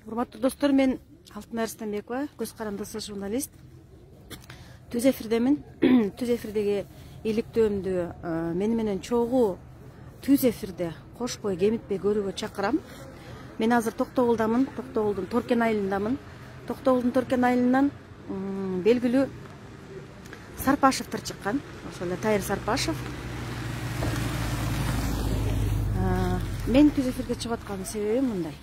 Урматтуу достор, мен Алтын Арыстанбекова, көз карандысы журналист. Түз эфирдемин. Түз эфирдеги иликтөөмдү мени менен чогуу түз эфирде кошпой, кемитпей көрүүгө чакырам. Мен азыр Токтогулдамын, Токтогулдун Торкен айылындамын. Токтогулдун Торкен айылынан белгилүү Сарпашевдер чыккан. Ошол эле Тайыр Сарпашев. Мен түз эфирге чыгып атканын себеби мындай.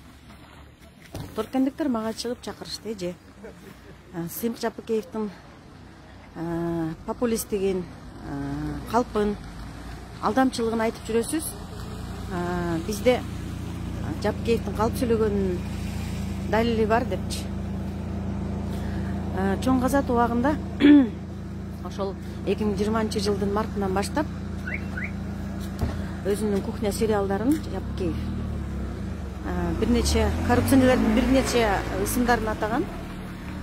Торкендиктер мага чыгып чакырышты же. Сыймык Жапыкеевдин популисттигин, калпын, алдамчылыгын айтып жүрөсүз. Бизде Жапыкеевдин калп сүйлөгөнүнүн далили бар депчи. Чоң Казат убагында ошол 2020 жылдын мартынан баштап өзүнүн кухня сериалдарын Жапыкеев бир нече коррупционерлердин бир нече ысымдарын атаган.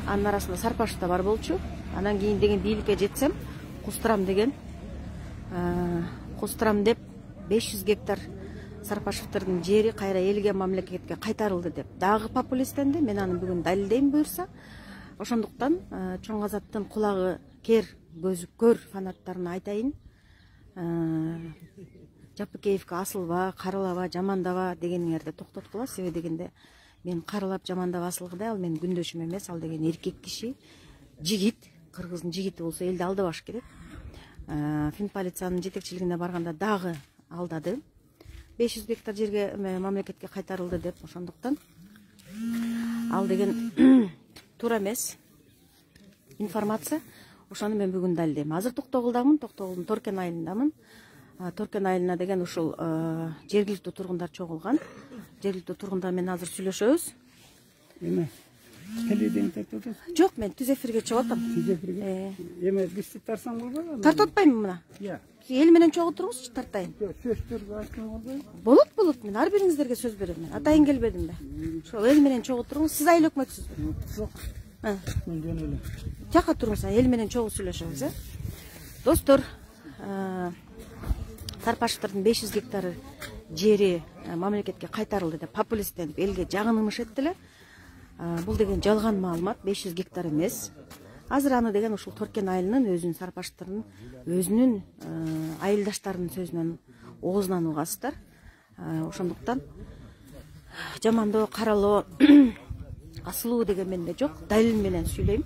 Анын арасында Сарпашев да бар болчу. Анан кийин деген бийликке жетсем, кустурам деген. Кустурам деп 500 гектар Сарпашевтердин жери кайра элге, мамлекетке кайтарылды деп дагы популистенди. Мен аны бүгүн далилдейм буюрса. Ошондуктан Чоң Казаттын кулагы кер, көзү көр фанаттарына айтайын. Жапыкеевке асылба, карылаба, жамандаба дегениңерди токтоткула. Себеби дегенде мен карылап, жамандап асылгыдай, ал менин күндөшүм эмес. Ал деген эркек киши, жигит, кыргыздын жигити болсо элди алдабаш керек. Финполициянын жетекчилигине барганда дагы алдады. 500 гектар жерге мамлекетке кайтарылды деп. Ошондуктан ал деген туура эмес информация. Ошону мен бүгүн далилдейм. Азыр Токтогулдамын, Токтогулдун Торкен айылындамын. Торкен айылына деген ушул жергиликтүү тургундар чогулган. Жергиликтүү тургундар менен азыр сүйлөшөбүз. Эме телевидение тартып атасың? Жок, мен түз эфирге чыгып атам. Түз эфирге? Эме бизди тарсаң болбойбу? Тартып атпаймынбы мына? Эл менен чогуу туруңузчу, тартайын. Сөздөргө айткан болбойбу? Болот. Мен ар бириңиздерге сөз берем. Мен атайын келбедимби? Ошол эл менен чогуу туруңуз. Сиз айыл өкмөтсүзбү? Жок. Мен жөн эле. Жакка туруңуз, эл менен чогуу сүйлөшөбүз, Достор, Сарпашевтердин 500 гектар жери мамлекетке кайтарылды деп популисттенип элге жагынымыш эттиле. Бул деген жалган маалымат, 500 гектар эмес. Азыр аны деген ушул Торкен айылынын өзүнүн Сарпашевтердин өзүнүн айылдаштарынын сөзүнөн оозунан угасыздар. Ошондуктан жамандоо, каралоо, асылуу деген менде жок. Далил менен сүйлөйм.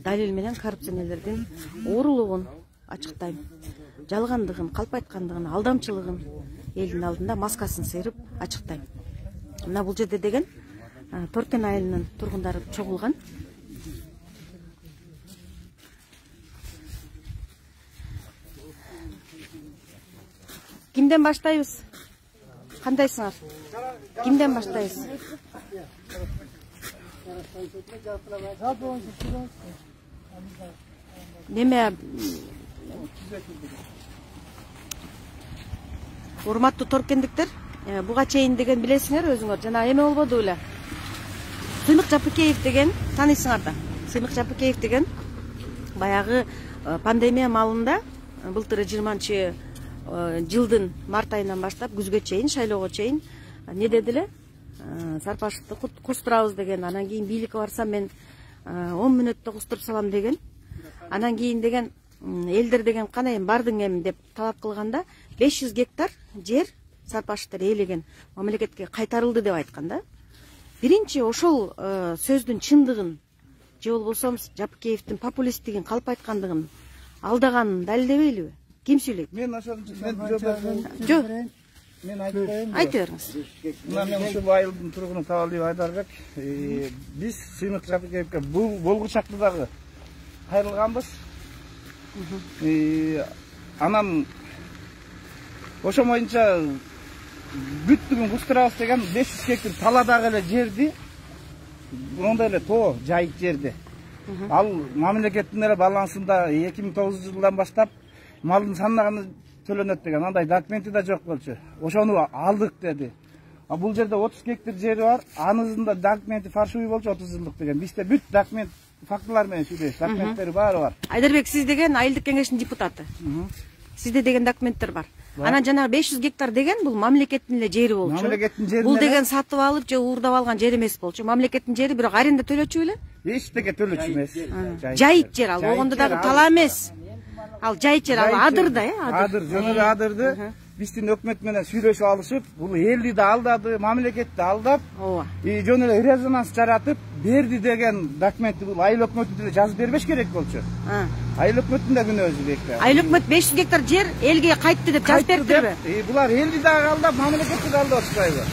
Далил менен коррупционерлердин оорулугун ачыктайм. Жалгандыгын, калп айткандыгын, алдамчылыгын элдин алдында маскасын сыйрып ачыктайм. Мына бул жерде деген Торкен айылынын тургундары чогулган. Кимден баштайбыз? Кандайсыңар? Кимден баштайбыз? Неме урматтуу торкендиктер, буга чейин деген билесиңер өзүңөр, жана эме болбоду эле. Сыймык Жапыкеев деген, таанысыңар да. Сыймык Жапыкеев деген баягы пандемия маалында былтыр 20 жылдын март айынан баштап күзгө чейин, шайлоого чейин не дедиле? Сарпашевди кустурабыз деген. Анан кийин бийликке барсам мен 10 мүнөттө кустуруп салам деген. Анан кийин деген элдер деген канайын бардың эми деп талап кылганда 500 гектар жер Сарпашевтер ээлеген мамлекетке кайтарылды деп айткан да. Биринчи ошол сөздүн чындыгын же болбосо Жапыкеевдин популисттигин, калп айткандыгын, алдаганын далилдебейлиби? Ким сүйлөйт? Мен ошол Жок. Мен айтпайм. Айта бериңиз. Мына мен ушул айылдын тургуну Табалдиев Айдарбек. Биз Сыймык Жапыкеевке болгучакты дагы кайрылганбыз. Анан ошо боюнча бүттүгүн кустурабыз деген 500 гектар таладагы эле жерди, мондай эле тоо, жайык жерди. Ал мамлекеттин эле балансында 2009 жылдан баштап малдын санаганы төлөнөт деген андай документи да жок болчу. Ошону алдык деди. Бул жерде 30 гектар жери бар, анысында документи фальшивый болчу 30 жылдык деген. Бизде бүт документ фактылар менен сүйлөйбүз, документтери баары бар. Айдарбек, сиз деген айылдык кеңештин депутаты. Сизде деген документтер бар. Анан жанагы 500 гектар деген бул мамлекеттин эле жери болчу. Мамлекеттин жери. Бул деген сатып алып же уурдап алган жер эмес болчу. Мамлекеттин жери, бирок аренда төлөчү беле? Эчтеке төлөчү эмес. Жайыт жер ал. Огондо дагы тала эмес. Ал жайыт жер, ал адырда, Адыр, жөн эле адырды. Биздин өкмөт менен сүйлөшүп алышып, бул элди да алдады, мамлекетти алдап, ооба. Жөн эле резонанс жаратып, берди деген документти бул айыл өкмөтү деле жазып бербеш керек болчу. Айыл өкмөттүн да күнөөсү бекте. Айыл өкмөт 500 гектар жер элге кайтты деп жазып бериптирби? Булар элди дагы алдап, мамлекетти да алдап атышпайбы?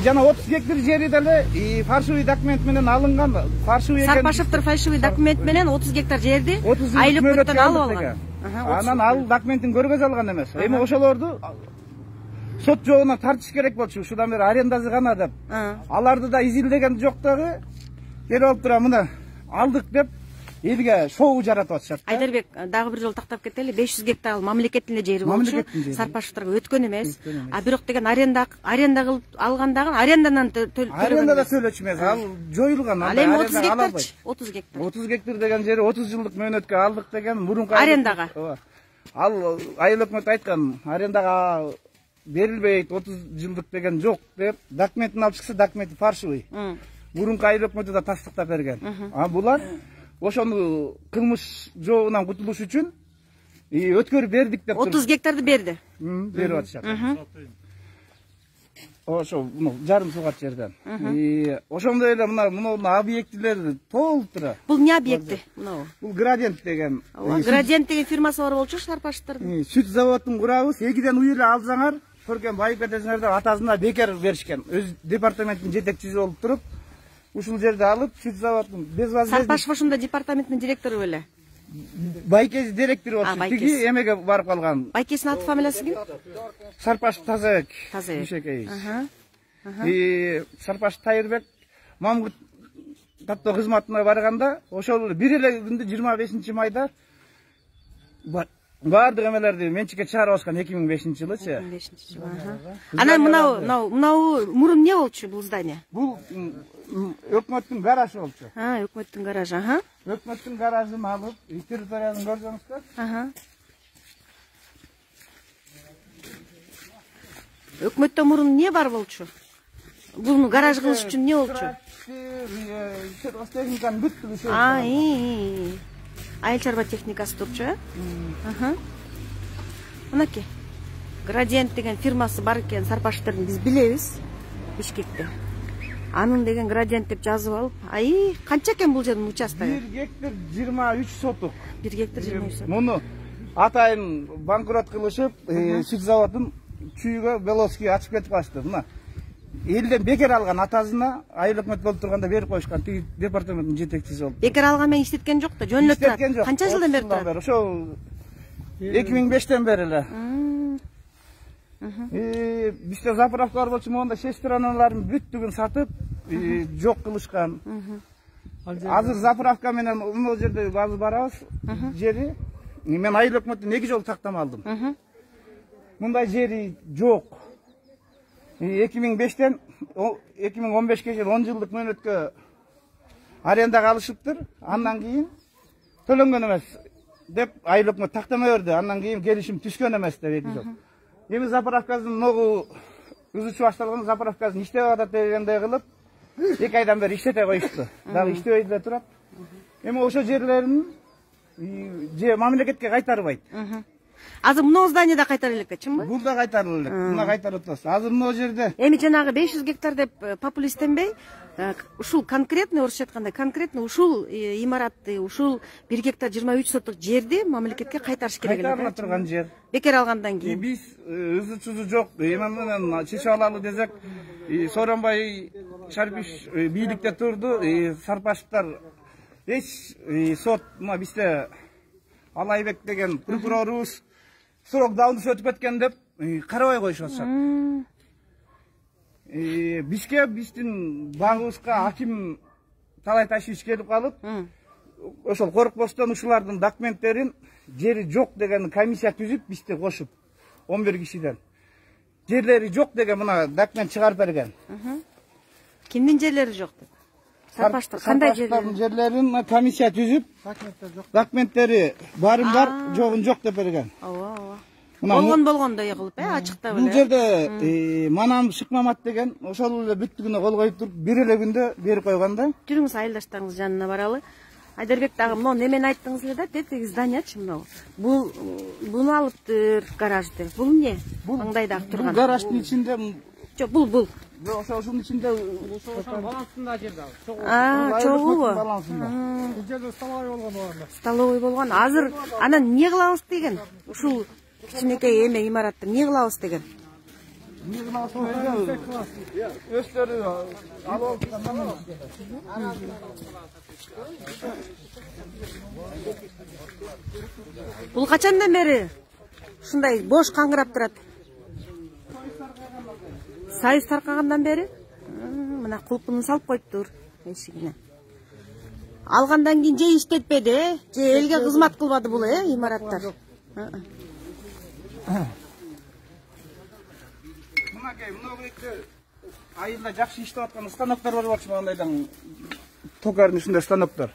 Жана 30 гектар жери деле фальшивый документ менен алынган. Фальшивый экен. Сарпашевдер фальшивый документ менен 30 гектар жерди айыл өкмөттөн алып алган. Анан ал документтин көргөзү алган эмес. Эми ошолорду сот жолуна тартыш керек болчу. Ушудан бери арендасы гана деп. Аларды да изилдеген жок дагы. Келип алып тура мына алдык деп элге шоу жаратып атышат. Айдарбек, дагы бир жолу тактап кетели. 500 гектар ал мамлекеттин эле жери болчу. Сарпашевтерге өткөн эмес. А бирок деген аренда кылып алгандагы аренданан төлөгөн. Аренда да төлөчү эмес. Ал жоюлган. Ал эми 30 гектарчы. 30 гектар. 30 гектар деген жери 30 жылдык мөөнөткө алдык деген мурунку арендага. Ал айыл өкмөт айткан, арендага берилбейт 30 жылдык деген жок деп документин алып чыкса, документи фальшивый. Мурунку айыл өкмөтү да тастыктап берген. А булар ошону кылмыш жообунан кутулуш үчүн өткөрүп бердик деп 30 гектарды берди. Берип атышат. Ошо жарым саат жерден. Ошондой эле мына объектилер толтура. Бул эмне объекти? Бул Градиент деген. Градиент деген фирмасы бар болчу Сарпашевтердин. Сүт заводун курабыз, эгиден уй эле алсаңар, көргөн байып кетесиңер деп атасына бекер беришкен. Өз департаменттин жетекчиси болуп туруп, ушул жерди алып, сүт заводун безвозмездно. Сарпашев ошондо департаменттин директору беле? Байкеси директору болчу. Тиги эмеге барып калган. Байкесинин аты фамилиясы ким? Сарпашев Тазабек. Тазабек. Сарпашев Тайырбек Мамгут таттоо кызматына барганда, ошол бир эле күндө 25 майда бардык эмелерди менчикке чыгарып алышкан 2005-жылычы. 2005-жылы. Анан мынау мурун эмне болчу бул здание? Бул өкмөттүн гаражы болчу. Өкмөттүн гаражы, Өкмөттүн гаражын алып, территорияны көрсөңүздөр. Өкмөттө мурун эмне бар болчу? Буну гараж кылыш үчүн эмне болчу? Техниканын бүттүгү. Айыл чарба техникасы турчу, Мынакей. Градиент деген фирмасы бар экен, Сарпашевтердин биз билебиз Бишкекте. Анын деген Градиент деп жазып алып, канча экен бул жердин участогу? 1 гектар 23 сотук. 1 гектар 23 сотук. Муну атайын банкрот кылышып, сүт заводун чүйгө Беловский ачып кетип калышты. Мына элден бекер алган атасына айыл өкмөт болуп турганда берип коюшкан, тиги департаменттин жетекчиси болуп. Бекер алган менен иштеткен жок да, жөн эле турат. Канча жылдан бери турат? Ошол 2005-тен бери эле. Бизде заправка бар болчу, монда шестераналардын бүттүгүн сатып, жок кылышкан. Азыр заправка менен могу жерде базы барабыз, жери. Мен айыл өкмөттөн 2 жолу тактама алдым. Мындай жери жок. 2005-тен 2015-ке чейин 10 жылдык мөөнөткө арендага алышыптыр. Андан кийин төлөнгөн эмес деп айыл өкмөт тактама берди. Андан кийин келишим түшкөн эмес деп 2 жыл. Эми заправкасын могу үзүчү башталган, заправкасын иштеп атат дегендей кылып 2 айдан бери иштете коюшту. Дагы иштебей деле турат. Эми ошо жерлерин же мамлекетке кайтарбайт. Азыр мына зданияда кайтара элек, чынбы? Бул да кайтара элек. Мына кайтарып атабыз. Азыр мына жерде. Эми жанагы 500 гектар деп популисттенбей, ушул конкретный орусча айтканда, конкретно ушул имаратты, ушул 1 гектар 23 сотук жерди мамлекетке кайтарыш керек эле. Кайтарыла турган жер. Бекер алгандан кийин. Биз ызы-чузу жок. Эми менен чечип алалы десек, Сооронбай Шарипович бийликте турду, Сарпашевтер эч сот мына бизде Алайбек деген прокурорубуз срок давности өтүп кеткен деп карабай коюшуп атышат. Бизге биздин багыбызга аким талай ташиш келип калып, ошол коркпостон ушулардын документтерин жери жок деген комиссия түзүп бизди кошуп 11 кишиден. Жерлери жок деген мына документ чыгарып берген. Кимдин жерлери жок деп? Сарпаштар кандай жерлердин жерлерин комиссия түзүп, документтери барын бар, жогун жок деп берген. Ооба, ооба. Болгондой кылып, ачыкта беле. Бул жерде Манам Шыкмамат деген ошол эле бүттүгүнө кол коюп туруп, бир эле күндө берип койгон да. Жүрүңүз айылдаштарыңыз жанына баралы. Айдарбек дагы мына немени айттыңыз эле да, тетиги зданиячы мына. Буну алыптыр гаражды. Бул эмне? Маңдайда турган. Гараждын ичинде Жок, бул. Ошонун ичинде Ошонун балансында жерде. Чогубу? Бул жерде столовой болгон орунда. Столовой болгон. Азыр анан эмне кылабыз деген? Ушул кичинекей эме имаратты эмне кылабыз деген? Өздөрү алып алып Бул качандан бери ушундай бош каңгырап турат? Сайыз таркагандан бери? Мына кулпун салып коюптур эшигине. Алгандан кийин же иштетпеди, же элге кызмат кылбады бул, имараттар. Мына бекте айылда жакшы иштеп аткан станоктор болуп атчы, мындайдан токардын ушундай станоктор.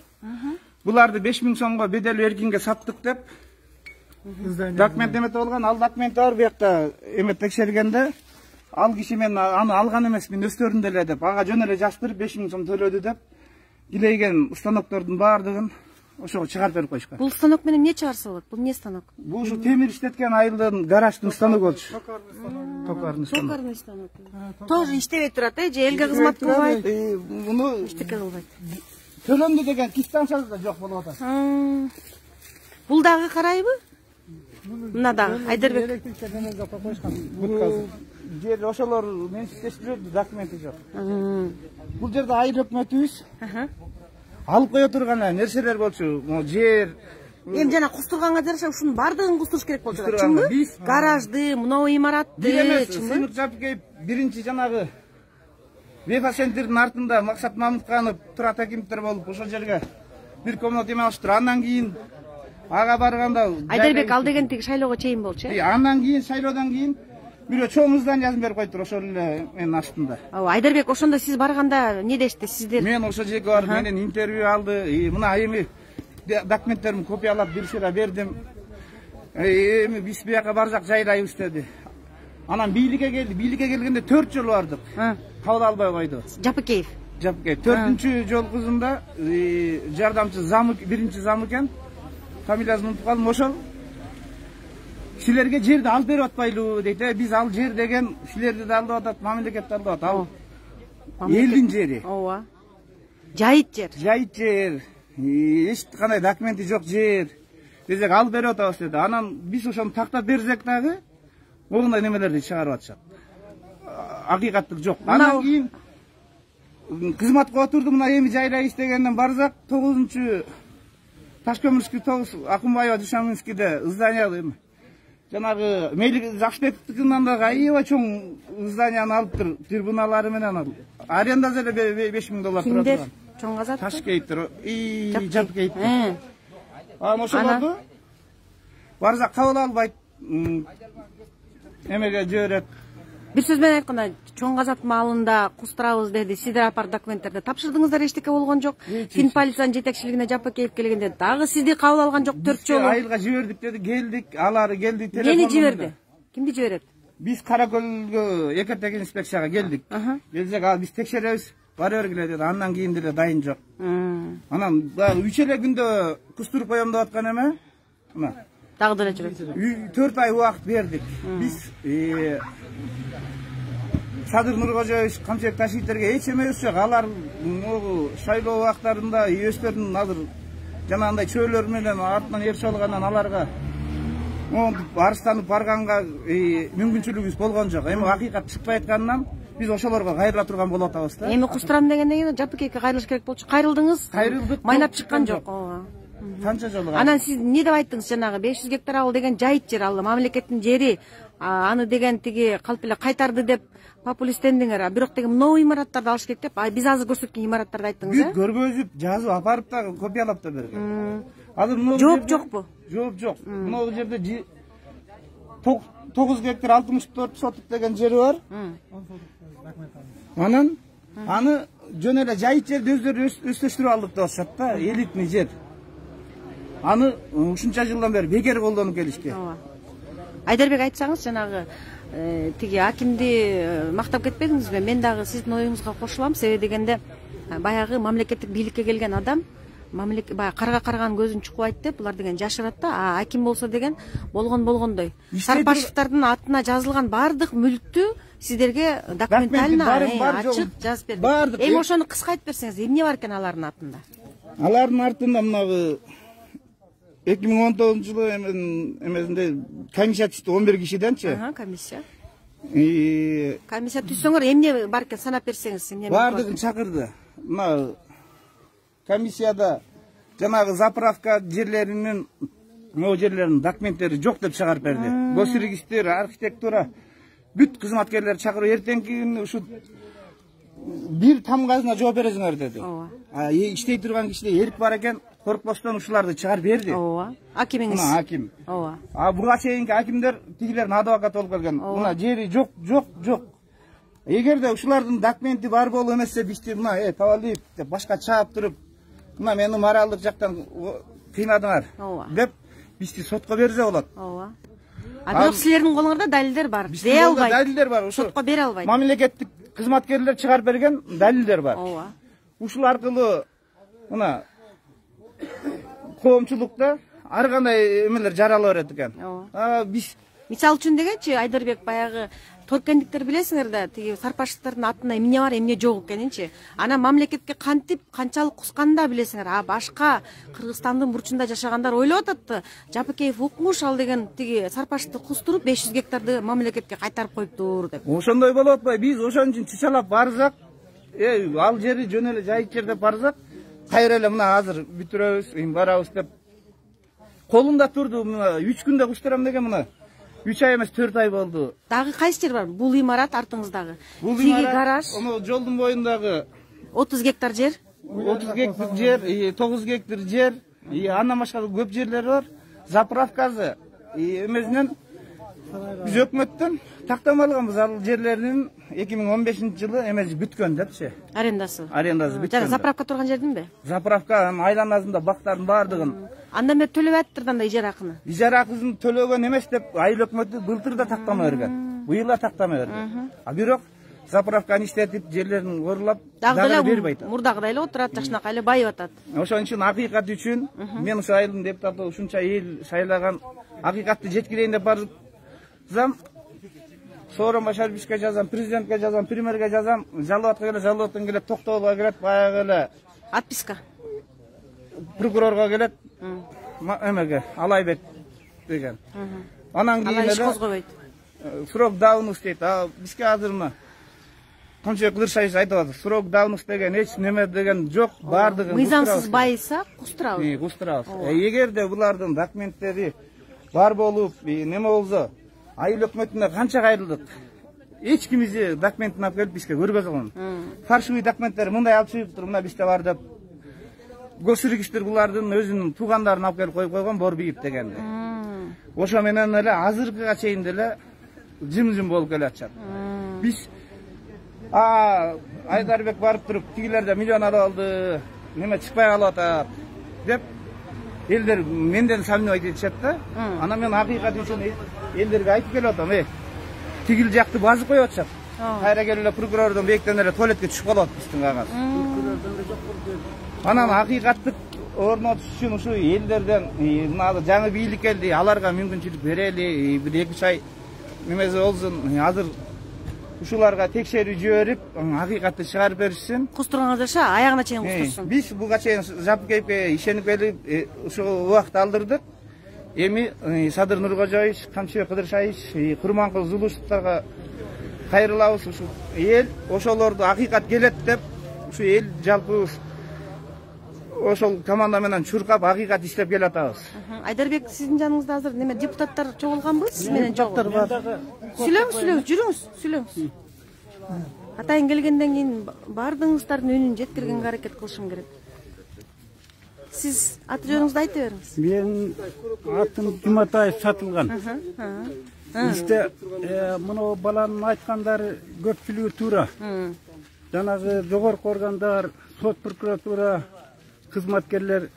Буларды 5000 сомго бедел эркинге саттык деп документ эметип алган. Ал документ бар, буякта эме текшергенде ал киши мен аны алган эмесмин, өстөрүндө эле деп, ага жөн эле жаздырып 5000 сом төлөдү деп килейген станоктордун баардыгын ошого чыгарып берип коюшкан. Бул станок менен эмне чыгарса болот? Бул эмне станок? Бул ушу темир иштеткен айылдын гараждын станогу болчу. Токардын станок. Тоже иштебей турат, же элге кызмат кылбайт? Муну Эчтеке кылбайт. төлөндү деген квитанциясы да жок болуп атат. Бул дагы карайбы? Мына дагы Айдарбек. Электрикке денеге коюшкан. Бул жер ошолор менсиздештирүүдө документи жок. Бул жерде айыл өкмөтүбүз алып кое турган нерселер болчу. Могу жер. Эми жана кустурганга жараша ушунун бардыгын кустуруш керек болчу, чынбы? Биз гаражды, мына имаратты, Сыймык Жапыкеев биринчи жанагы Вефа центрдин артында Максат Мамытканов, Турат Акимовдор болуп ошол жерге бир комната эме алыштыр. Андан кийин ага барганда Айдарбек ал деген тиги шайлоого чейин болчу, Андан кийин шайлоодон кийин бирөө чоң зданиясын берип коюптур ошол эле менин астында. Айдарбек ошондо сиз барганда эмне дешти сиздер? Мен ошол жерге барып менен интервью алды. Мына эми документтеримди копиялап биршира бердим. Эми биз бияка барсак жайлайбыз деди. Анан бийликке келди. Бийликке келгенде 4 жолу бардык. Кабыл албай койду. Жапыкеев. 4-чү жол кызында жардамчы замы, биринчи зам экен. Фамилиясын унутуп калдым. Ошол силерге жерди алып берип атпайлыбы дейт. Биз ал жер деген силерди да алдап атат, мамлекетти алдап атат. Ал элдин жери. Ооба. Жайыт жер. Жайыт жер. Эч кандай документи жок жер. Десек алып берип атабыз деди. Анан биз ошону тактап берсек дагы могундай немелерди чыгарып атышат. Акыйкаттык жок. Андан кийин кызматка отурду. Мына эми жайлайбыз дегенден барсак 9-чу Ташкөмүрский 9 Акунбаева Душаминскийде здания жанагы Мелик Жакшбековдикинен дагы аябай чоң зданияны алыптыр. Трибуналары менен ал. Арендасы эле $5000 турат. Кимдер? Чоң казат. Ташкейиттер. Жапкейиттер. Ошолорду барсак кабыл албайт. Эмеге жиберет. Бир сөз менен айтканда, чоң казат маалында кустурабыз деди. Сиздер апар документтерди тапшырдыңыздар, эчтеке болгон жок. Фин полициянын жетекчилигине Жапыкеев келгенде дагы сизди кабыл алган жок 4 жолу. Айылга жибердик деди, келдик, алары келди, телефон. Мени жиберди. Кимди жиберет? Биз Каракөлгө экертек инспекцияга келдик. Келсек, биз текшеребиз, бара бергиле деди. Андан кийин деле дайын жок. Анан дагы 3 эле күндө кустуруп коем деп аткан эме. Мына Дагы деле жүрөт. 4 ай убакыт бердик. Биз Садыр Нуркожоевич, Камчек Ташиттерге эч эме жок. Алар могу шайлоо убактарында өздөрүнүн азыр жанагындай чөөлөр менен артынан эрче алгандан аларга арыстанып барганга мүмкүнчүлүгүбүз болгон жок. Эми акыйкат чыкпай атканынан биз ошолорго кайрыла турган болуп атабыз да. Эми кустурам дегенден кийин Жапыкеевке кайрылыш керек болчу. Кайрылдыңыз? Кайрылдык. Майнап чыккан жок. Канча жолу. Анан сиз эмне деп айттыңыз жанагы 500 гектар абыл деген жайыт жер, ал мамлекеттин жери. Аны деген тиги калп эле кайтарды деп популисттендиңер. Бирок деген мынау имараттарды алыш керек деп, биз азыр көрсөткөн имараттарды айттыңыз, Бүт көргөзүп, жазып апарып да копиялап да берген. Азыр мына жооп жокпу? Жооп жок. Мына жерде 9 гектар 64 соток деген жери бар. Анан аны жөн эле жайыт жерди өздөрү өстөштүрүп алдык деп атышат да, элитный жер. Аны ушунча жылдан бери бекер колдонуп келишти. Ооба. Айдарбек айтсаңыз, жанагы тиги акимди мактап кетпедиңизби? Мен дагы сиздин оюңузга кошулам. Себеби дегенде баягы мамлекеттик бийликке келген адам баягы карга карган көзүн чукпайт деп булар деген жашырат да. Аким болсо деген болгондой. Сарпашевдардын атына жазылган бардык мүлктү сиздерге документально ачык жазып берди. Эми ошону кыска айтып берсеңиз, эмне бар экен алардын артында? Алардын артында мынагы 2019 жылы эмесинде комиссия түштү 11 кишиденчи. Комиссия. Комиссия түзсөңөр эмне бар экен санап берсеңиз, эмне? Бардыгын чакырды. Мына комиссияда жанагы заправка жерлеринин могу жерлеринин документтери жок деп чыгарып берди. Госрегистр, архитектура бүт кызматкерлер чакырып эртеңки күнү ушу бир тамгасына жооп бересиңер деди. Иштей турган кишиде эрип бар экен, коркпостон ушуларды чыгарып берди. Ооба. Акимиңиз. Мына аким. Ооба. Буга чейинки акимдер тигилердин адвокаты болуп келген. Мына жери жок. Эгерде ушулардын документи бар болуп эмесе бизди мына Тавалиев деп башка чаап туруп, мына мени моралдык жактан кыйнадыңар деп бизди сотко берсе болот. Ооба. Бирок силердин колуңарда далилдер бар. Дей албайт. Далилдер бар. Сотко бере албайт. Мамлекеттик кызматкерлер чыгарып берген далилдер бар. Ооба. Ушул аркылуу мына коомчулукта ар кандай эмелер жарала берет экен. Биз мисалы үчүн дегенчи, Айдарбек, баягы торкендиктер билесиңер да, тиги сарпашевдардын атына эмне бар, эмне жок экенинчи. Ана мамлекетке кантип канчалык кусканда билесиңер. Башка Кыргызстандын бурчунда жашагандар ойлоп атат. Жапыкеев укмуш ал деген тиги сарпашевди кустуруп 500 гектарды мамлекетке кайтарып коюптур деп. Ошондой болуп атпайбы? Биз ошон үчүн чычалап барсак, ал жери жөн эле жайыт жер деп барсак, кайра эле мына азыр бүтүрөбүз, барабыз деп колунда турду. Мына 3 күндө кустурам деген мына 3 ай эмес 4 ай болду. Дагы кайсы жер бар? Бул имарат артыңыздагы. Тиги гараж. Ону жолдун боюндагы 30 гектар жер. 30 гектар жер, 9 гектар жер, андан башка көп жерлер бар. Заправкасы эмесинен биз өкмөттөн тактама алганбыз. Ал жерлердин 2015 жылы эмеси бүткөн депчи. Арендасы бүткөн. Жана заправка турган жердинби? Заправка айланасында бактардын бардыгын. Андан бери төлөп аттырдан да ижар акыны. Ижар акысын төлөгөн эмес деп айыл өкмөтү былтыр да тактама берген. Быйыл да тактама берди. Бирок заправканы иштетип, жерлерин корулап, дагы бербейт. Мурдагыдай эле отурат, жакшынакай эле байып атат. Ошон үчүн акыйкат үчүн мен ушу айылдын депутаты ушунча эл шайлаган акыйкатты жеткирейин деп барсам, Сооронбай Шариповичке жазам, президентке жазам, премьерге жазам, жалобатка келет, жалобаттан келет, токтоолго келет, баягы эле отписка. Прокурорго келет, эмеге, Алайбек деген. Анан кийин эле козгобойт. Срок давность дейт. Бизге азыр мына Кончебек Кыдыршаевич айтып атат. Срок давность деген эч неме деген жок, бардыгын мыйзамсыз байыса кустурабыз. Кустурабыз. Эгерде булардын документтери бар болуп, неме болсо, айыл өкмөтүнө канча кайрылдык. Эч ким бизи документин алып келип бизге көргөзгөн. Фальшивый документтер мындай алып чыгып туруп, мына бизде бар деп. Госрегистр булардын өзүнүн туугандарын алып келип койгон Борбиев дегенди. Ошо менен эле азыркыга чейин деле жым-жым болуп келатышат. Биз Айдарбек барып туруп, тигилерде миллион алды, неме чыкпай калып атат деп элдер менден сомневать этишет да. Анан мен акыйкат үчүн элдерге айтып келип атам, тигил жакты базып коюп атышат. Кайра келип эле прокурордон бектен эле туалетке түшүп калат биздин кагаз. Анан акыйкаттык орнотуш үчүн ушу элдерден мына жаңы бийлик келди, аларга мүмкүнчүлүк берели, бир 2-3 ай немеси болсун, азыр ушуларга текшерүү жиберип, акыйкатты чыгарып беришsin. Кустурганга жаша аягына чейин кустурсун. Биз буга чейин Жапыкеевке ишенип келип, ушул убакыт алдырдык. Эми Садыр Нуркожоевич, Камчыбек Кыдыршаевич, Курманкул Зулушевдарга кайрылабыз. Ушу эл ошолорду акыйкат келет деп, ушу эл жалпы ошол команда менен чуркап акыйкат иштеп келатабыз. Айдарбек, сиздин жаныңызда азыр неме депутаттар чогулганбы? Сиз менен жок. Сүйлөңүз, жүрүңүз, сүйлөңүз. Атайын келгенден кийин бардыгыңыздардын үнүн жеткиргенге аракет кылышым керек. Сиз аты жөнүңүздү айтып бериңиз. Мен атым Жуматаев Сатылган. Бизде мына баланын айткандары көпчүлүгү туура. жанагы жогорку органдар, сот прокуратура кызматкерлер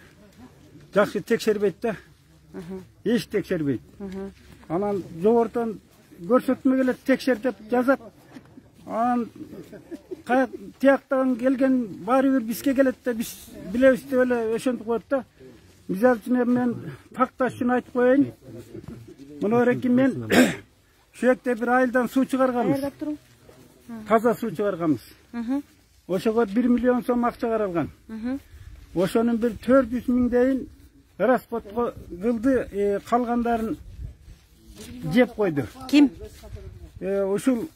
жакшы текшербейт да. Эч текшербейт. Анан жогортон көрсөтмө келет, текшер деп жазат. Анан тияктан келген баары бир бизге келет да, биз билебиз деп эле ошентип коет да. Мисалы үчүн мен такташ үчүн айтып коеюн. Мына эреки мен şu жерде бир айылдан суу чыгарганбыз. Таза суу чыгарганбыз. Ошого 1 миллион сом акча каралган. Ошонун бир 400 миңдейин расходко кылды, калгандарын жеп койду. Ким? Ушул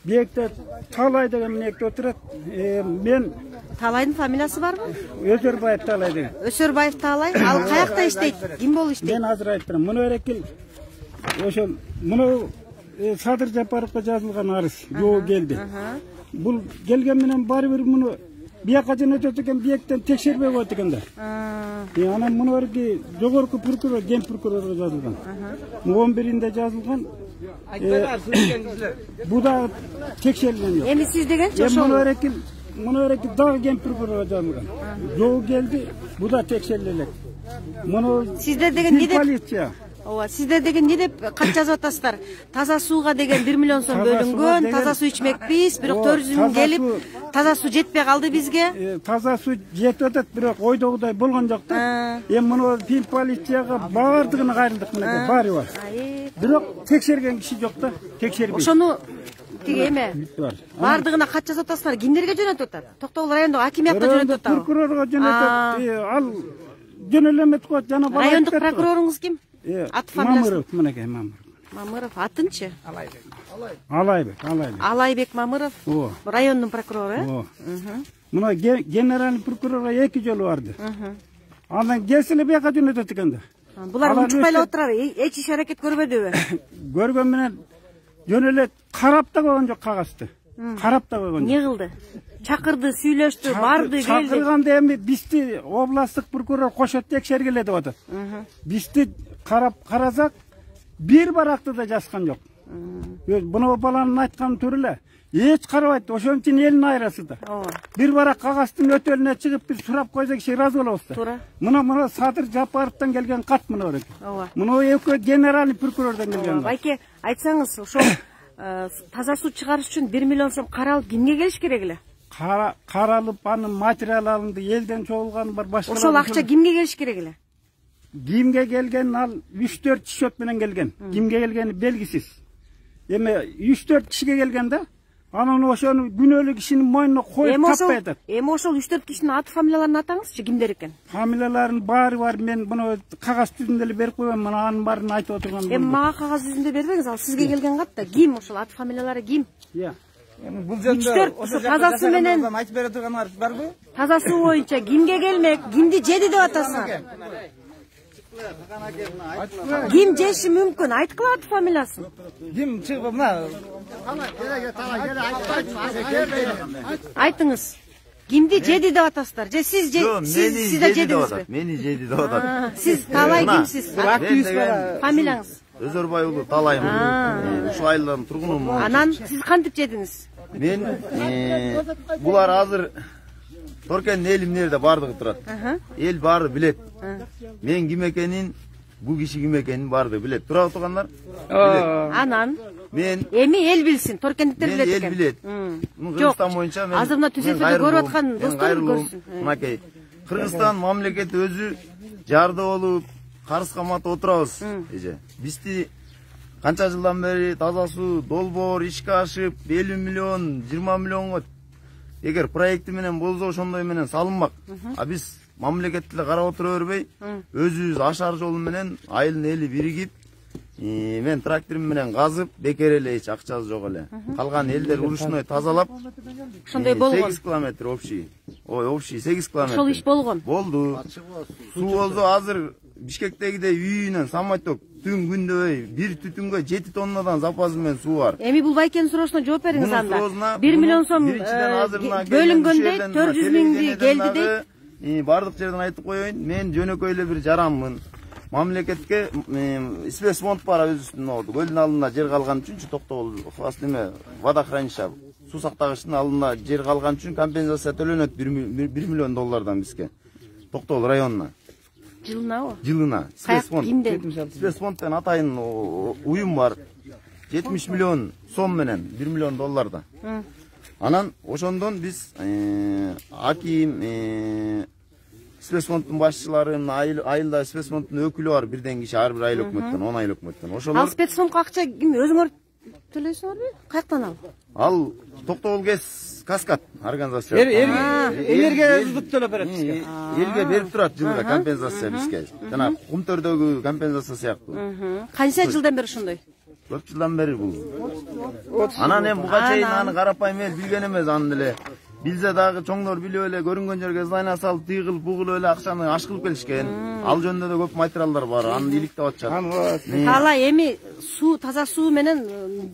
биекте Талай деген мынекте отурат. Мен Талайдын фамилиясы барбы? Өсөрбаев Талай деген. Өсөрбаев Талай. Ал каякта иштейт? Ким болуп иштейт? Мен азыр айтып турам. Муну эрекил ошол муну Садыр Жапаровго жазылган арыз жоо келди. Бул келген менен баары бир муну бияка жөнөтөт экен, бияктен текшербей коет экен да. Анан муну эрки жогорку прокурор, ген прокурорго жазылган. 11-inde жазылган. Бу да текшерилген жок. Эми сиз дегенчи ошол. Муну эрки дагы ген прокурорго жазылган. Жоо келди, бу да текшериле элек. Муну сиздер деген не деп? Полиция. Ооба, сиздер деген не деп кат жазып атасыздар? Таза сууга деген 1 миллион сом бөлүнгөн, таза суу ичмекпиз, бирок 400 миң келип, таза суу жетпей калды бизге. Таза суу жетип атат, бирок ойдогудай болгон жок да. Эми муну полицияга баардыгына кайрылдык, мынакей баары бар. Бирок текшерген киши жок да, текшербейт. Ошону тиги эме баардыгына кат жазып атасыздар, кимдерге жөнөтүп атат? Токтогул райондук акимиятка жөнөтүп атабы? Прокурорго жөнөтөт. Ал жөнөлөмөт коет, жана бала. Райондук прокуроруңуз ким? Аты фамилиясы? Мамыров, мынакей Мамыров. Мамыров, атынчы? Алайбек Мамыров. Райондун прокурору, Мына генеральный прокурорго 2 жолу барды. Андан келсе эле бияка жөнөтөт экен да. Булар унчукпай отурабы? Эч иш аракет көрбөдүбү? Көргөн менен жөн эле карап да койгон жок кагазды. Карап да койгон. Не кылды? Чакырды, сүйлөштү, барды, келди. Чакырганда эми бизди областтык прокурор кошот текшергиле деп атат. Бизди карасак бир баракты да жазган жок. Буну баланын айткан түрү эле. Эч карабайт, ошон үчүн элин айырасы да. Бир барак кагаздын өтөлүнө чыгып бир сурап койсо киши ыраазы болобуз да. Туура. Мына Садыр Жапаровдон келген кат мына өрөк. Мына экөө генеральный прокурордон келген. Байке, айтсаңыз, ошол таза суу чыгарыш үчүн 1 миллион сом каралып кимге келиш керек эле? Каралып анын материал алынды, элден чогулган бар башка. Ошол акча кимге келиш керек эле? Кимге келген ал 3-4 счет менен келген. Кимге келгени белгисиз. Эми 3-4 кишиге келген да. Анан ошону күнөөлүү кишинин мойнуна коюп таппай атат. Эми ошол 3-4 кишинин аты фамилияларын атаңызчы, кимдер экен? Фамилияларын баары бар, мен буну кагаз жүзүндө эле берип койгом, мына анын баарын айтып отурган. Эми мага кагаз жүзүндө бербеңиз, ал сизге келген кат да. Ким ошол аты фамилиялары ким? Бул жөнүндө таза суу менен айтып бере тургандар барбы? Таза суу боюнча кимге келмек, кимди жеди деп атасыңар? Ким жеши мүмкүн? Айткыла аты фамилиясын. Ким чыгып мына? Айтыңыз. Кимди жеди деп атасыздар? Же сиз да жедиңизби? Мени жеди деп атат. Сиз Талай кимсиз? Фамилияңыз? Өзөрбай уулу Талай. Ушул айылдын тургунумун. Анан сиз кантип жедиңиз? Мен булар азыр Торкенин эли эмнерде бардыгы турат. Эл баарды билет. Мен ким экенин, бул киши ким экенин баарды билет. Тура отургандар? Анан мен эми эл билсин, торкендиктер билет экен. Эл билет. Кыргызстан боюнча мен азыр мына түзөтүүдө көрүп аткан достор көрсүн. Мынакей Кыргызстан мамлекети өзү жарды болуп, карыз каматып отурабыз. Бизди канча жылдан бери таза суу, долбоор ишке ашып, 50 миллион, 20 миллионго эгер проекти менен болсо ошондой менен салынмак. А биз мамлекетти эле карап отура бербей, өзүбүз ашар жолу менен айылдын эли биригип, мен тракторум менен казып, бекер эле эч акчасы жок эле. Калган элдер урушной тазалап, ошондой болгон. 8 километр общий. Общий 8 километр. Ошол иш болгон. Болду. Суу болсо азыр Бишкектегидей үйүнөн самайток түн күндөбөй бир түтүнгө 7 тоннадан запасы менен суу бар. Эми бул Байкенин суроосуна жооп бериңиз анда. 1 миллион сом бөлүнгөндө 400 миңди келди дейт. Бардык жерден айтып коеюн, мен жөнөкөй эле бир жаранмын. Мамлекетке спецфонд бар өзүбүздүн көлдүн алдында жер калган үчүнчү Токтогул неме водохранилище суу сактагычтын алдында жер калган үчүн компенсация төлөнөт 1 миллион доллардан бизге. Токтогул районуна. Жылынабы? Жылына. Спецфондтен атайын уюм бар. 70 миллион сом менен 1 миллион долларда. Анан ошондон биз аким спецфонддун башчыларын, айылда спецфонддун өкүлү бар, бирден киши ар бир айыл өкмөттөн, 10 айыл өкмөттөн. Ал спецфондко акча ким өзүңөр төлөйсүңөрбү? Каяктан ал? Ал Токтогул ГЭС Каскад организация. Энергия өзүбүт төлөп берет бизге. Элге берип турат жылда компенсация бизге. Жана Кумтөрдөгү компенсация сыяктуу. Канча жылдан бери ошондой? 4 жылдан бери бул. Анан эми буга чейин аны карапайым эл билген эмес, аны деле билсе дагы чоңдор билип эле көрүнгөн жерге здание салып, тыйгыл бугул эле акчаны ашкылып келишкен. Ал жөнүндө да көп материалдар бар, аны иликтеп атышат. Ала эми суу, таза суу менен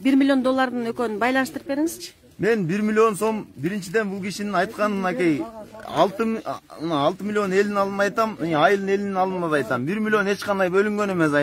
1 миллион доллардын экөөнү байланыштырып бериңизчи. Мен 1 миллион сом биринчиден бул кишинин айтканына кей 6 миллион элин алымын айтам, айылдын элин алымын да айтам. 1 миллион эч кандай бөлүнгөн эмес.